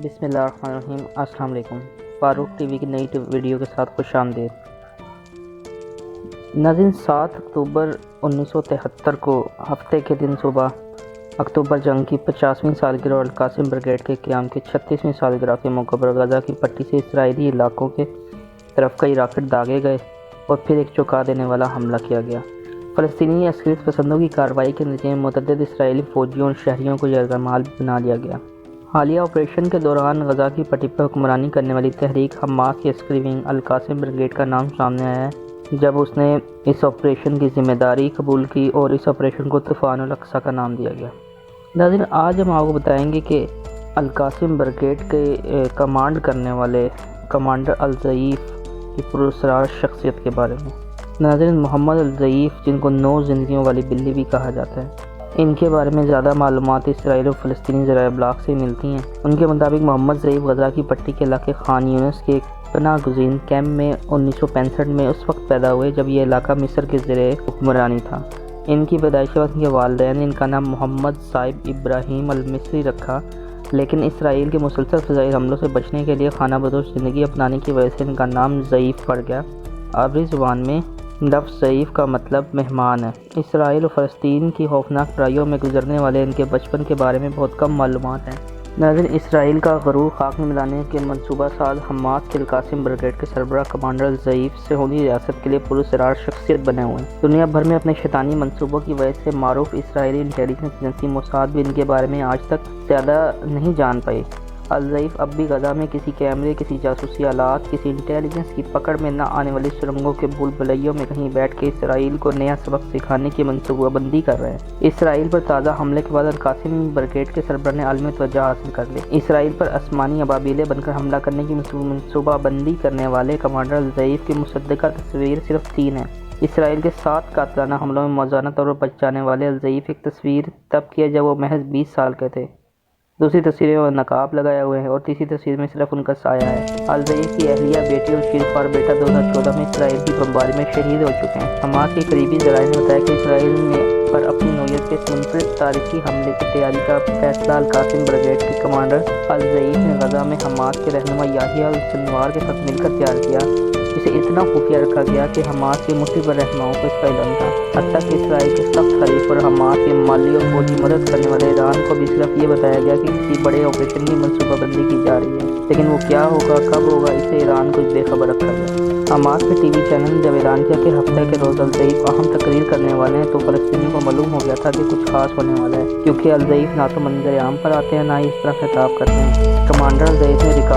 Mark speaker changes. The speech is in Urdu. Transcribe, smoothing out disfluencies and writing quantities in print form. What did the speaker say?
Speaker 1: بسم اللہ الرحمن الرحیم۔ السلام علیکم۔ فاروق ٹی وی کی نئی ویڈیو کے ساتھ خوش آمدید۔ ناظرین، 7 اکتوبر 1973 کو ہفتے کے دن صبح اکتوبر جنگ کی 50ویں سالگرہ اور القاسم بریگیڈ کے قیام کی 36ویں سالگرہ کے موقع پر غزہ کی پٹی سے اسرائیلی علاقوں کے طرف کئی راکٹ داغے گئے اور پھر ایک چونکا دینے والا حملہ کیا گیا۔ فلسطینی عسکریت پسندوں کی کارروائی کے نتیجے میں متعدد اسرائیلی فوجیوں اور شہریوں کو یرغمال بنا لیا گیا۔ حالیہ آپریشن کے دوران غزہ کی پٹی پر حکمرانی کرنے والی تحریک حماس کی عسکری ونگ القاسم بریگیڈ کا نام سامنے آیا ہے، جب اس نے اس آپریشن کی ذمہ داری قبول کی اور اس آپریشن کو طوفان الاقصی کا نام دیا گیا۔ ناظرین، آج ہم آپ کو بتائیں گے کہ القاسم بریگیڈ کے کمانڈ کرنے والے کمانڈر الضعیف کی پراسرار شخصیت کے بارے میں۔ ناظرین، محمد الضعیف، جن کو 9 زندگیوں والی بلی بھی کہا جاتا ہے، ان کے بارے میں زیادہ معلومات اسرائیل اور فلسطینی ذرائع ابلاغ سے ملتی ہیں۔ ان کے مطابق محمد ضعیف غزہ کی پٹی کے علاقے خان یونس کے پناہ گزین کیمپ میں 1965 میں اس وقت پیدا ہوئے جب یہ علاقہ مصر کے زیر حکمرانی تھا۔ ان کی پیدائش کے وقت ان کے والدین نے ان کا نام محمد صائب ابراہیم المصری رکھا، لیکن اسرائیل کے مسلسل فضائی حملوں سے بچنے کے لیے خانہ بدوش زندگی اپنانے کی وجہ سے ان کا نام ضعیف پڑ گیا۔ عبری زبان میں لفظ ضعیف کا مطلب مہمان ہے۔ اسرائیل اور فلسطین کی خوفناک لڑائیوں میں گزرنے والے ان کے بچپن کے بارے میں بہت کم معلومات ہیں۔ ناظرین، اسرائیل کا غرور خاک میں ملانے کے منصوبہ ساز حماس کے القاسم بریگیڈ کے سربراہ کمانڈر الضعیف صہیونی ریاست کے لیے پراسرار شخصیت بنے ہوئے ہیں۔ دنیا بھر میں اپنے شیطانی منصوبوں کی وجہ سے معروف اسرائیلی انٹیلیجنس ایجنسی موساد بھی ان کے بارے میں آج تک زیادہ نہیں جان پائی۔ الضعیف اب بھی غزہ میں کسی کیمرے، کسی جاسوسی آلات، کسی انٹیلیجنس کی پکڑ میں نہ آنے والی سرنگوں کے بھول بھلیوں میں کہیں بیٹھ کے اسرائیل کو نیا سبق سکھانے کی منصوبہ بندی کر رہے ہیں۔ اسرائیل پر تازہ حملے کے بعد القاسم بریگیڈ کے سربراہ نے عالمی توجہ حاصل کر لی۔ اسرائیل پر آسمانی ابابیلیں بن کر حملہ کرنے کی منصوبہ بندی کرنے والے کمانڈر الضعیف کی مصدقہ تصویر صرف 3 ہیں۔ اسرائیل کے 7 قاتلانہ حملوں میں موزانہ طور پر بچ جانے والے الضعیف ایک تصویر تب کی ہے جب وہ محض 20 سال کے تھے، دوسری تصویر میں وہ نقاب لگائے ہوئے ہیں اور تیسری تصویر میں صرف ان کا سایہ ہے۔ الضعیف کی اہلیہ، بیٹی اور شیرخوار بیٹا 2014 میں اسرائیل کی بمباری میں شہید ہو چکے ہیں۔ حماس کے قریبی ذرائع نے بتایا کہ اسرائیل نے پر اپنی نوعیت کے اس منفرد تاریخی حملے کی تیاری کا فیصلہ القاسم بریگیڈ کے کمانڈر الضعیف نے غزہ میں حماس کے رہنما یحییٰ السنوار کے ساتھ مل کر تیار کیا، جسے اتنا خفیہ رکھا گیا کہ حماس کے مٹھی بھر رہنماؤں کو اس کا علم تھا۔ حتیٰ کہ اسرائیل کے سخت حریف اور حماس کے مالی اور فوجی مدد کرنے والے ایران کو بھی صرف یہ بتایا گیا کہ کسی بڑے آپریشن کی منصوبہ بندی کی جا رہی ہے، لیکن وہ کیا ہوگا، کب ہوگا، اسے ایران کو بے خبر رکھا گیا۔ حماس کے ٹی وی چینل نے جب اعلان کیا کہ ہفتے کے روز الضعیف اہم تقریر کرنے والے ہیں تو فلسطینیوں کو معلوم ہو گیا تھا کہ کچھ خاص ہونے والا ہے، کیونکہ الضعیف نہ تو منظر عام پر آتے ہیں، نہ ہی اس طرح خطاب کرتے ہیں۔ کمانڈر الضعیف نے ریکارڈ